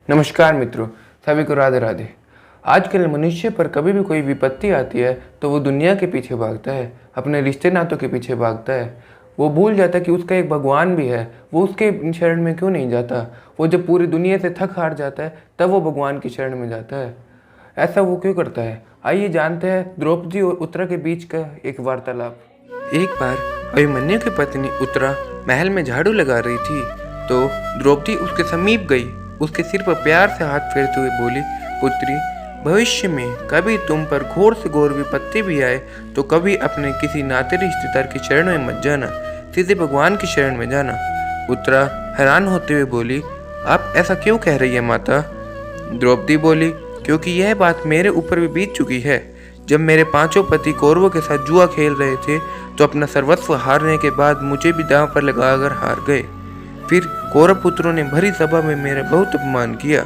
नमस्कार मित्रों, सभी को राधे राधे। आजकल मनुष्य पर कभी भी कोई विपत्ति आती है तो वो दुनिया के पीछे भागता है, अपने रिश्ते नातों के पीछे भागता है। वो भूल जाता है कि उसका एक भगवान भी है। वो उसके शरण में क्यों नहीं जाता। वो जब पूरी दुनिया से थक हार जाता है तब वो भगवान की शरण में जाता है। ऐसा वो क्यों करता है, आइए जानते हैं द्रौपदी और उत्तरा के बीच का एक वार्तालाप। एक बार अभिमन्यु की पत्नी उत्तरा महल में झाड़ू लगा रही थी तो द्रौपदी उसके समीप गई। उसके सिर पर प्यार से हाथ फेरते हुए बोली, पुत्री, भविष्य में कभी तुम पर घोर से घोर विपत्ति भी आए तो कभी अपने किसी नाते रिश्तेदार की शरण में मत जाना, सीधे भगवान की शरण में जाना। उत्तरा हैरान होते हुए बोली, आप ऐसा क्यों कह रही है माता? द्रौपदी बोली, क्योंकि यह बात मेरे ऊपर भी बीत चुकी है। जब मेरे पांचों पति कौरवों के साथ जुआ खेल रहे थे तो अपना सर्वस्व हारने के बाद मुझे भी दांव पर लगाकर हार गए। फिर कौरव पुत्रों ने भरी सभा में मेरा बहुत अपमान किया।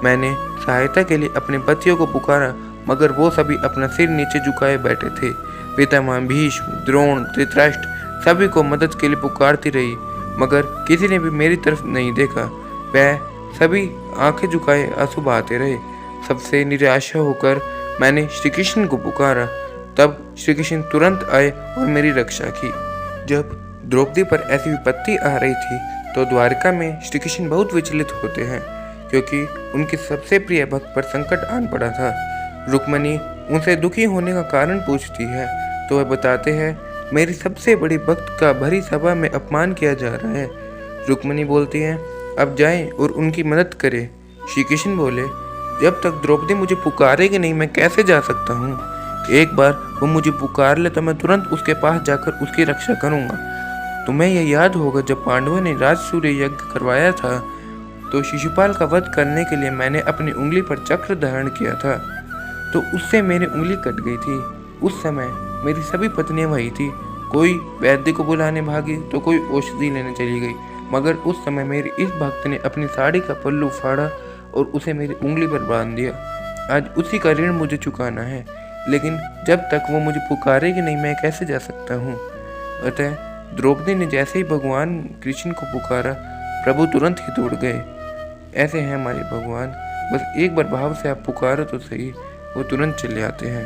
मैंने सहायता के लिए अपने पतियों को पुकारा मगर वो सभी अपना सिर नीचे झुकाए बैठे थे। पितामह भीष्म, द्रोण, धृतराष्ट्र सभी को मदद के लिए पुकारती रही मगर किसी ने भी मेरी तरफ नहीं देखा। वह सभी आंखें झुकाए आंसू बहाते रहे। सबसे निराशा होकर मैंने श्री कृष्ण को पुकारा। तब श्री कृष्ण तुरंत आए और मेरी रक्षा की। जब द्रौपदी पर ऐसी विपत्ति आ रही थी तो द्वारका में श्री कृष्ण बहुत विचलित होते हैं क्योंकि उनके सबसे प्रिय भक्त पर संकट आन पड़ा था। रुक्मिणी उनसे दुखी होने का कारण पूछती है तो वह बताते हैं, मेरी सबसे बड़ी भक्त का भरी सभा में अपमान किया जा रहा है। रुक्मिणी बोलती हैं, अब जाएं और उनकी मदद करें। श्री कृष्ण बोले, जब तक द्रौपदी मुझे पुकारेगी नहीं मैं कैसे जा सकता हूँ। एक बार वो मुझे पुकार ले तो मैं तुरंत उसके पास जाकर उसकी रक्षा करूँगा। तुम्हें यह याद होगा जब पांडवों ने राजसूय यज्ञ करवाया था तो शिशुपाल का वध करने के लिए मैंने अपनी उंगली पर चक्र धारण किया था तो उससे मेरी उंगली कट गई थी। उस समय मेरी सभी पत्नियां वही थी। कोई वैद्य को बुलाने भागी तो कोई औषधि लेने चली गई मगर उस समय मेरी इस भक्त ने अपनी साड़ी का पल्लू फाड़ा और उसे मेरी उंगली पर बांध दिया। आज उसी का ऋण मुझे चुकाना है, लेकिन जब तक वो मुझे पुकारेगी नहीं मैं कैसे जा सकता हूँ। अतः द्रौपदी ने जैसे ही भगवान कृष्ण को पुकारा प्रभु तुरंत ही दौड़ गए। ऐसे हैं हमारे भगवान, बस एक बार भाव से आप पुकारो तो सही, वो तुरंत चले आते हैं।